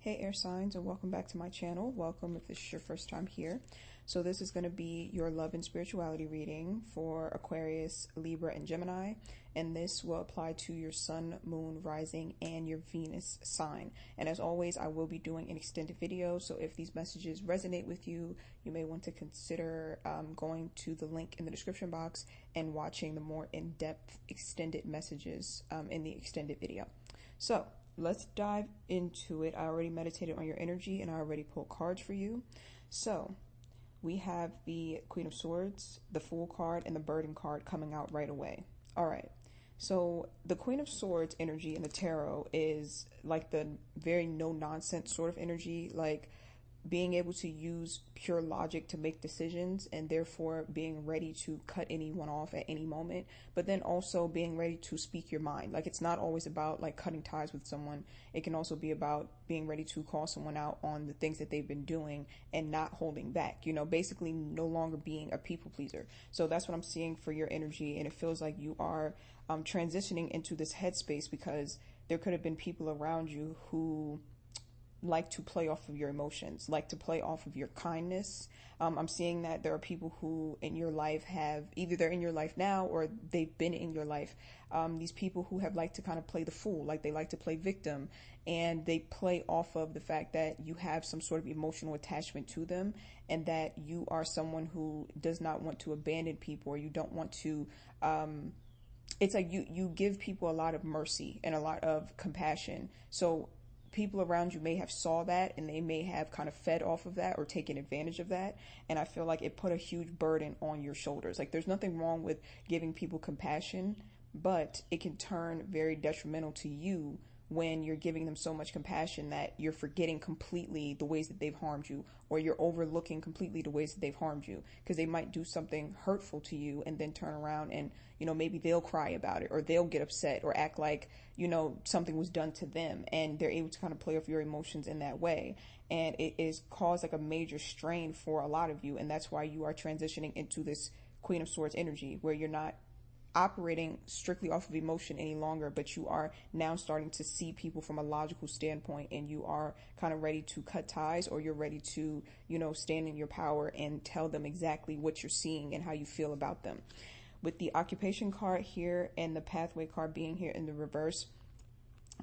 Hey air signs, and welcome back to my channel. Welcome if this is your first time here. So this is going to be your love and spirituality reading for Aquarius, Libra, and Gemini, and this will apply to your sun, moon, rising, and your Venus sign. And as always, I will be doing an extended video, so if these messages resonate with you, you may want to consider going to the link in the description box and watching the more in-depth extended messages in the extended video. So let's dive into it. I already meditated on your energy and I already pulled cards for you. So we have the Queen of Swords, the Fool card, and the Burden card coming out right away. All right. So the Queen of Swords energy in the tarot is like the very no nonsense sort of energy, like being able to use pure logic to make decisions and therefore being ready to cut anyone off at any moment, but then also being ready to speak your mind. Like, it's not always about like cutting ties with someone. It can also be about being ready to call someone out on the things that they've been doing and not holding back, you know, basically no longer being a people pleaser. So that's what I'm seeing for your energy, and it feels like you are transitioning into this headspace because there could have been people around you who like to play off of your emotions, like to play off of your kindness. I'm seeing that there are people who in your life have, either they're in your life now or they've been in your life. These people who have liked to kind of play the fool, like they like to play victim, and they play off of the fact that you have some sort of emotional attachment to them and that you are someone who does not want to abandon people, or you don't want to, it's like you give people a lot of mercy and a lot of compassion. So people around you may have saw that and they may have kind of fed off of that or taken advantage of that, and I feel like it put a huge burden on your shoulders. Like, there's nothing wrong with giving people compassion, but it can turn very detrimental to you when you're giving them so much compassion that you're forgetting completely the ways that they've harmed you, or you're overlooking completely the ways that they've harmed you, because they might do something hurtful to you and then turn around and, you know, maybe they'll cry about it, or they'll get upset or act like, you know, something was done to them, and they're able to kind of play off your emotions in that way. And it is caused like a major strain for a lot of you, and that's why you are transitioning into this Queen of Swords energy, where you're not operating strictly off of emotion any longer, but you are now starting to see people from a logical standpoint, and you are kind of ready to cut ties, or you're ready to, you know, stand in your power and tell them exactly what you're seeing and how you feel about them. With the occupation card here and the pathway card being here in the reverse,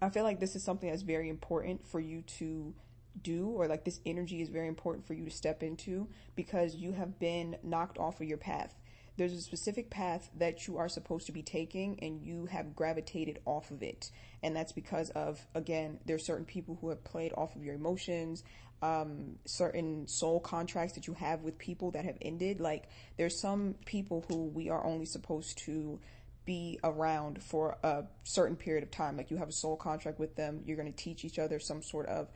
I feel like this is something that's very important for you to do, or like this energy is very important for you to step into, because you have been knocked off of your path. There's a specific path that you are supposed to be taking, and you have gravitated off of it. And that's because of, again, there's certain people who have played off of your emotions, certain soul contracts that you have with people that have ended. Like, there's some people who we are only supposed to be around for a certain period of time. Like, you have a soul contract with them. You're going to teach each other some sort of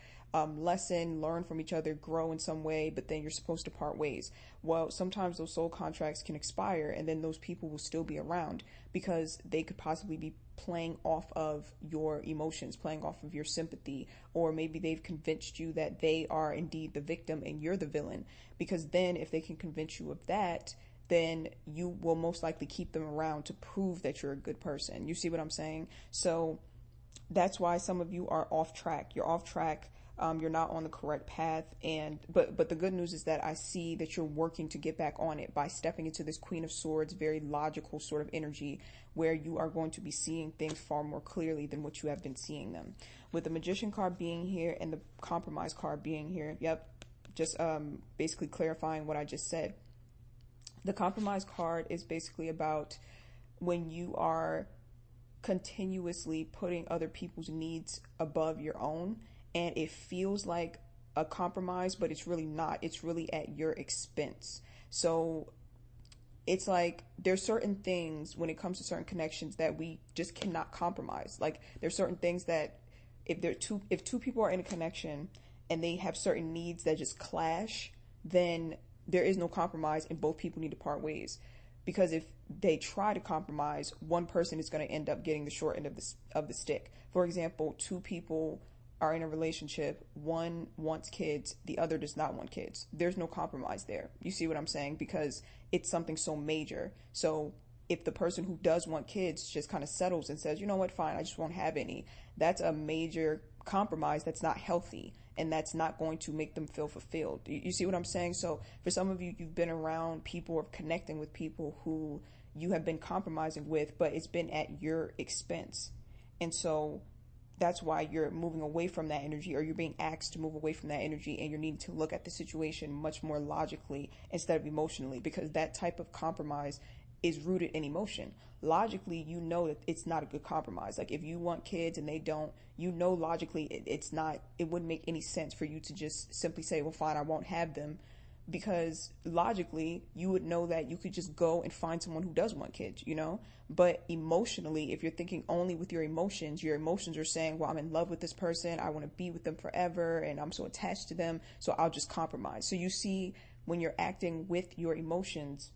lesson, learn from each other, grow in some way, but then you're supposed to part ways. Well, sometimes those soul contracts can expire, and then those people will still be around because they could possibly be playing off of your emotions, playing off of your sympathy, or maybe they've convinced you that they are indeed the victim and you're the villain. Because then if they can convince you of that, then you will most likely keep them around to prove that you're a good person. You see what I'm saying? So that's why some of you are off track. You're off track. You're not on the correct path, but the good news is that I see that you're working to get back on it by stepping into this Queen of Swords, very logical sort of energy, where you are going to be seeing things far more clearly than what you have been seeing them. With the Magician card being here and the Compromise card being here, yep, just basically clarifying what I just said. The Compromise card is basically about when you are continuously putting other people's needs above your own, and it feels like a compromise, but it's really not. It's really at your expense. So it's like there's certain things when it comes to certain connections that we just cannot compromise. Like, there's certain things that if two people are in a connection and they have certain needs that just clash, then there is no compromise and both people need to part ways. Because if they try to compromise, one person is going to end up getting the short end of the stick. For example, two people are in a relationship, one wants kids, the other does not want kids. There's no compromise there. You see what I'm saying? Because it's something so major. So if the person who does want kids just kind of settles and says, you know what, fine, I just won't have any, that's a major compromise that's not healthy, and that's not going to make them feel fulfilled. You see what I'm saying? So for some of you, you've been around people or connecting with people who you have been compromising with, but it's been at your expense. And so that's why you're moving away from that energy, or you're being asked to move away from that energy, and you're needing to look at the situation much more logically instead of emotionally, because that type of compromise is rooted in emotion. Logically, you know that it's not a good compromise. Like if you want kids and they don't, you know logically it's not, it wouldn't make any sense for you to just simply say, well, fine, I won't have them, because logically you would know that you could just go and find someone who does want kids, you know? But emotionally, if you're thinking only with your emotions are saying, well, I'm in love with this person, I want to be with them forever, and I'm so attached to them, so I'll just compromise. So you see, when you're acting with your emotions,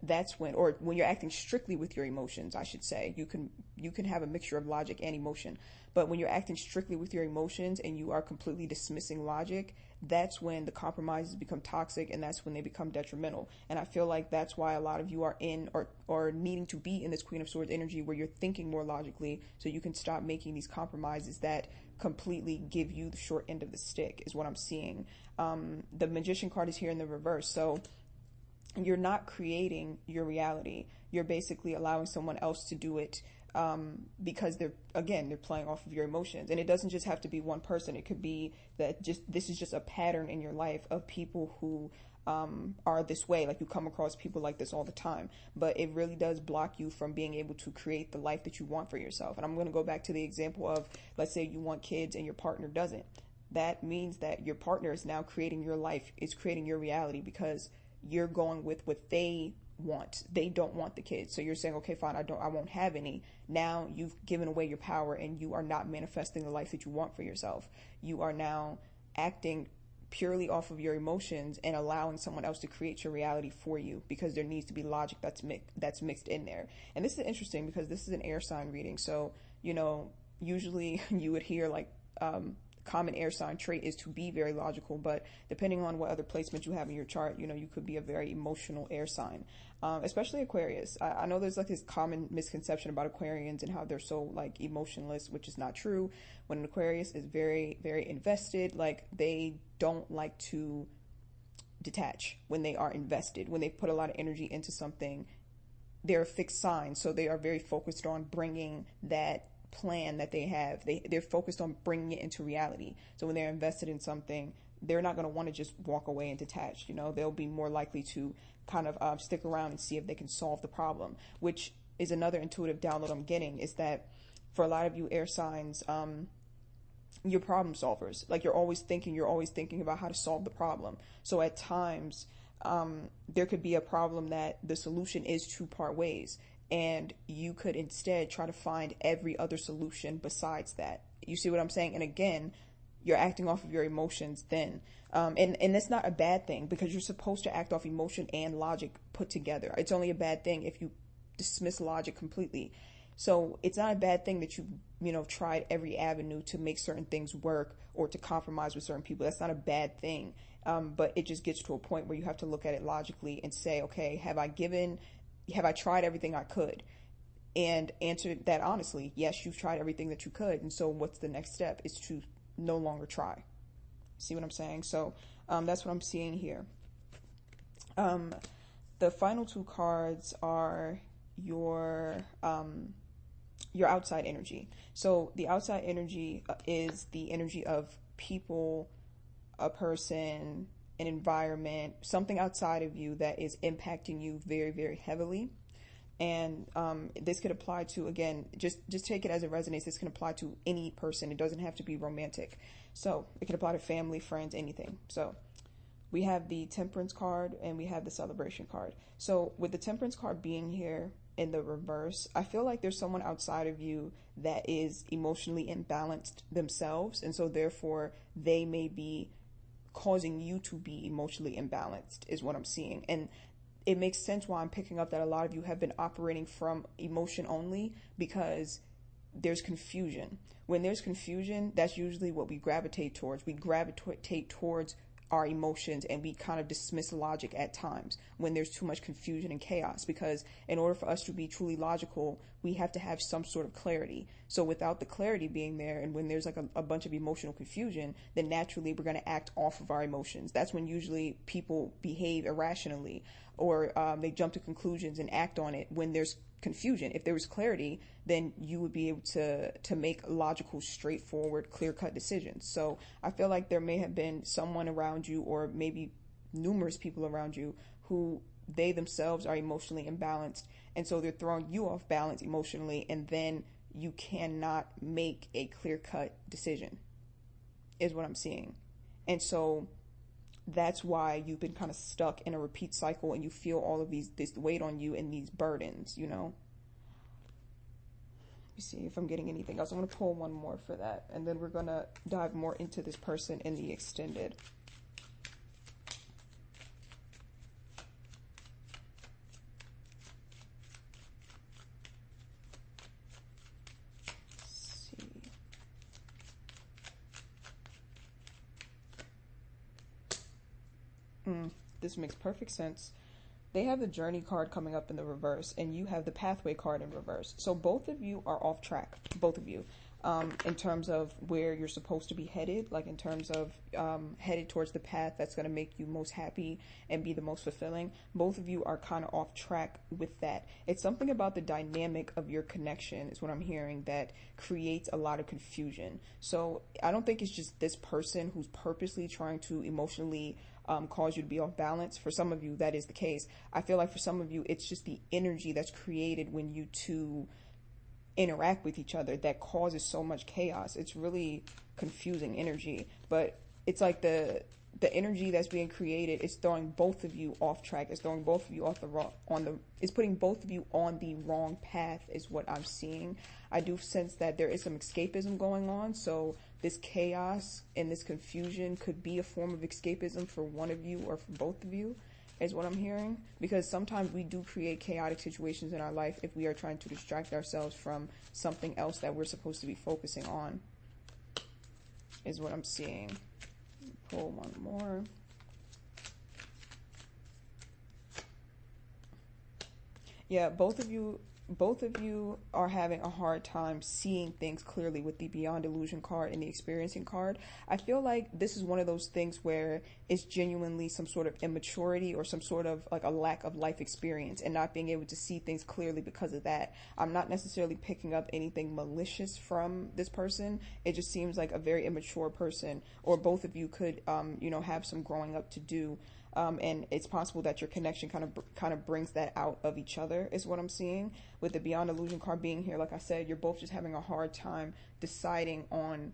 that's when, or when you're acting strictly with your emotions, I should say, you can have a mixture of logic and emotion. But when you're acting strictly with your emotions and you are completely dismissing logic, that's when the compromises become toxic, and that's when they become detrimental. And I feel like that's why a lot of you are in or needing to be in this Queen of Swords energy, where you're thinking more logically, so you can stop making these compromises that completely give you the short end of the stick, is what I'm seeing. The Magician card is here in the reverse. So you're not creating your reality. You're basically allowing someone else to do it, because they're playing off of your emotions. And it doesn't just have to be one person. It could be that this is just a pattern in your life of people who are this way. Like you come across people like this all the time, but it really does block you from being able to create the life that you want for yourself. And I'm going to go back to the example of, let's say you want kids and your partner doesn't. That means that your partner is now creating your life, is creating your reality, because you're going with what they want. They don't want the kids. So you're saying, okay, fine, I won't have any. Now you've given away your power, and you are not manifesting the life that you want for yourself. You are now acting purely off of your emotions and allowing someone else to create your reality for you, because there needs to be logic that's mixed in there. And this is interesting because this is an air sign reading. So, you know, usually you would hear like, common air sign trait is to be very logical, but depending on what other placement you have in your chart, you know, you could be a very emotional air sign, especially Aquarius. I know there's like this common misconception about Aquarians and how they're so like emotionless, which is not true. When an Aquarius is very, very invested, like they don't like to detach when they are invested. When they put a lot of energy into something, they're a fixed sign, so they are very focused on bringing that plan that they have. They're focused on bringing it into reality. So when they're invested in something, they're not going to want to just walk away and detach. You know, they'll be more likely to kind of stick around and see if they can solve the problem, which is another intuitive download I'm getting, is that for a lot of you air signs, you're problem solvers. Like you're always thinking about how to solve the problem. So at times, there could be a problem that the solution is to part ways, and you could instead try to find every other solution besides that. You see what I'm saying? And again, you're acting off of your emotions then. And that's not a bad thing, because you're supposed to act off emotion and logic put together. It's only a bad thing if you dismiss logic completely. So it's not a bad thing that you know, tried every avenue to make certain things work or to compromise with certain people. That's not a bad thing. But it just gets to a point where you have to look at it logically and say, okay, have I tried everything I could? And answer that honestly. Yes, you've tried everything that you could. And so what's the next step? Is to no longer try. See what I'm saying? So that's what I'm seeing here. The final two cards are your outside energy. So the outside energy is the energy of people, a person, an environment, something outside of you that is impacting you very, very heavily. And this could apply to, again, just take it as it resonates. This can apply to any person. It doesn't have to be romantic. So it can apply to family, friends, anything. So we have the Temperance card and we have the Celebration card. So with the Temperance card being here in the reverse, I feel like there's someone outside of you that is emotionally imbalanced themselves. And so therefore they may be causing you to be emotionally imbalanced, is what I'm seeing. And it makes sense why I'm picking up that a lot of you have been operating from emotion only, because there's confusion. When there's confusion, that's usually what we gravitate towards. We gravitate towards our emotions, and we kind of dismiss logic at times when there's too much confusion and chaos, because in order for us to be truly logical, we have to have some sort of clarity. So without the clarity being there, and when there's like a bunch of emotional confusion, then naturally we're going to act off of our emotions. That's when usually people behave irrationally, or they jump to conclusions and act on it when there's confusion. If there was clarity, then you would be able to make logical, straightforward, clear-cut decisions. So I feel like there may have been someone around you, or maybe numerous people around you, who they themselves are emotionally imbalanced, and so they're throwing you off balance emotionally, and then you cannot make a clear-cut decision, is what I'm seeing. And so that's why you've been kind of stuck in a repeat cycle, and you feel all of this weight on you and these burdens, you know. Let me see if I'm getting anything else. I'm going to pull one more for that, and then we're going to dive more into this person in the extended. This makes perfect sense. They have the journey card coming up in the reverse, and you have the pathway card in reverse. So both of you are off track, both of you, in terms of where you're supposed to be headed, like in terms of headed towards the path that's going to make you most happy and be the most fulfilling. Both of you are kind of off track with that. It's something about the dynamic of your connection is what I'm hearing that creates a lot of confusion. So I don't think it's just this person who's purposely trying to emotionally cause you to be off balance. For some of you, that is the case. I feel like for some of you, it's just the energy that's created when you two interact with each other that causes so much chaos. It's really confusing energy, but it's like the energy that's being created is throwing both of you off track. It's throwing both of you off it's putting both of you on the wrong path is what I'm seeing. I do sense that there is some escapism going on. So this chaos and this confusion could be a form of escapism for one of you or for both of you, is what I'm hearing. Because sometimes we do create chaotic situations in our life if we are trying to distract ourselves from something else that we're supposed to be focusing on, is what I'm seeing. Pull one more. Yeah, both of you are having a hard time seeing things clearly with the Beyond Illusion card and the Experiencing card. I feel like this is one of those things where it's genuinely some sort of immaturity or some sort of like a lack of life experience and not being able to see things clearly because of that. I'm not necessarily picking up anything malicious from this person. It just seems like a very immature person, or both of you could, have some growing up to do. And it's possible that your connection kind of brings that out of each other, is what I'm seeing. With the Beyond Illusion card being here, like I said, you're both just having a hard time deciding on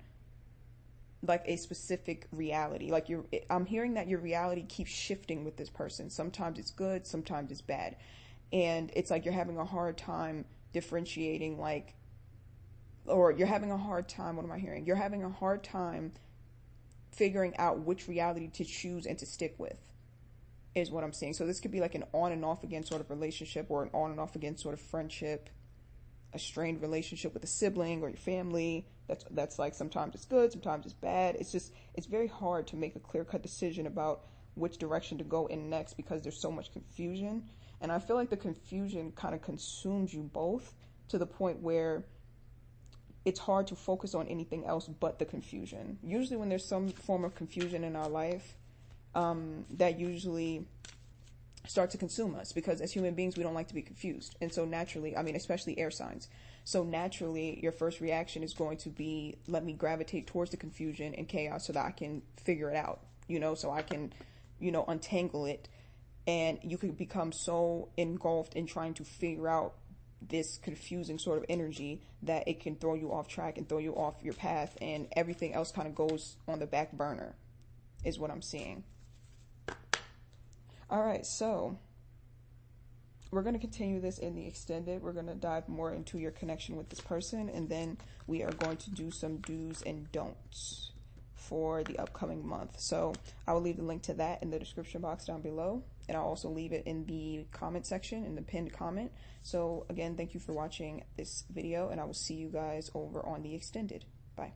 like a specific reality. Like I'm hearing that your reality keeps shifting with this person. Sometimes it's good, sometimes it's bad. And it's like you're having a hard time differentiating, or you're having a hard time, what am I hearing? You're having a hard time figuring out which reality to choose and to stick with, is what I'm saying. So this could be like an on and off again sort of relationship, or an on and off again sort of friendship, a strained relationship with a sibling or your family. That's like sometimes it's good, sometimes it's bad. It's very hard to make a clear-cut decision about which direction to go in next because there's so much confusion. And I feel like the confusion kind of consumes you both to the point where it's hard to focus on anything else but the confusion. Usually when there's some form of confusion in our life, that usually start to consume us, because as human beings, we don't like to be confused. And so naturally, especially air signs. So naturally, your first reaction is going to be, let me gravitate towards the confusion and chaos so that I can figure it out, so I can, untangle it. And you could become so engulfed in trying to figure out this confusing sort of energy that it can throw you off track and throw you off your path, and everything else kind of goes on the back burner, is what I'm seeing. All right, so we're going to continue this in the extended. We're going to dive more into your connection with this person, and then we are going to do some do's and don'ts for the upcoming month. So I will leave the link to that in the description box down below, and I'll also leave it in the comment section, in the pinned comment. So again, thank you for watching this video, and I will see you guys over on the extended. Bye.